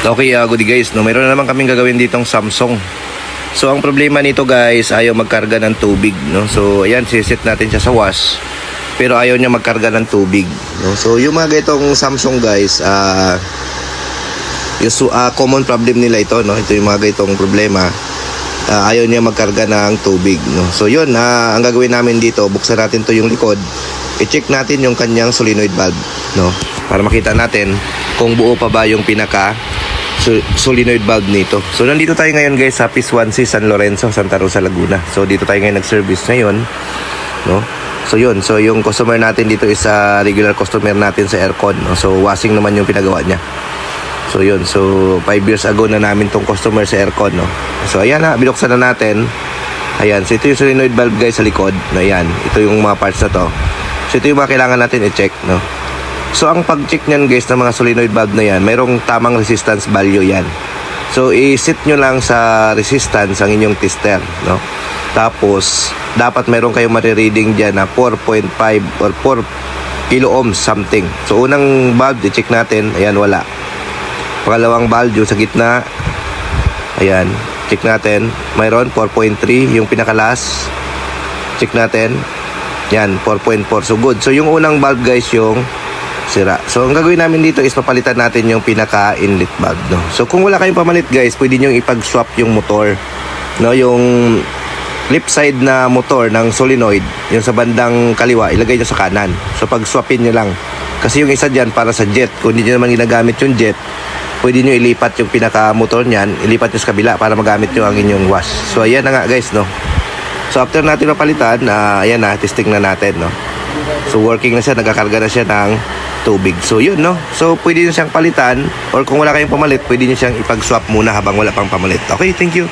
Okay, good guys, no, mayroon na naman kaming gagawin ditong Samsung. So ang problema nito guys, ayaw magkarga ng tubig, no. So ayan, siset natin siya sa wash. Pero ayaw niya magkarga ng tubig, no. So yung mga ganitong Samsung guys, common problem nila ito, no. Ito yung mga ganitong problema. Ayaw niya magkarga ng tubig, no. So yun, ang gagawin namin dito, buksan natin to yung likod. I-check natin yung kanyang solenoid valve, no, para makita natin kung buo pa ba yung pinaka solenoid valve nito. So nandito tayo ngayon guys sa P1C San Lorenzo, Santa Rosa, Laguna. So dito tayo ngayon nag-service ngayon, no. So yun, so yung customer natin dito is regular customer natin sa aircon, no? So washing naman yung pinagawa niya. So yun, so 5 years ago na namin tong customer sa aircon, no. So ayan na, binuksan na natin. Ayan, so ito yung solenoid valve guys sa likod. Ayan, ito yung mga parts na to. So ito yung mga kailangan natin i-check, no. So ang pag-check niyan guys ng mga solenoid valve na yan, mayroong tamang resistance value yan. So i-set nyo lang sa resistance ang inyong tester, no. Tapos dapat mayroon kayong marireading dyan na 4.5 or 4 kilo ohms something. So unang valve i-check natin, ayan, wala. Pangalawang valve yung sa gitna, ayan, check natin, mayroon 4.3 yung pinakalas. Check natin, yan, 4.4. So good. So yung unang valve guys yung sira. So ang gagawin namin dito is papalitan natin yung pinaka inlet valve, no. So kung wala kayong pamalit guys, pwede niyo ipag-swap yung motor, no, yung left side na motor ng solenoid, yung sa bandang kaliwa, ilagay niyo sa kanan. So pag-swapin niyo lang. Kasi yung isa diyan para sa jet. Kung hindi niyo naman ginagamit yung jet, pwede niyo ilipat yung pinaka motor niyan, ilipat niyo sa kabila para magamit niyo ang inyong wash. So ayan na nga guys, no. So after natin mapalitan, ayan na, testing na natin, no. So working na siya, nagkakarga na siya ng tubig. So yun, no. So pwede niyo siyang palitan, or kung wala kayong pamalit, pwede niyo siyang ipag-swap muna habang wala pang pamalit. Okay, thank you.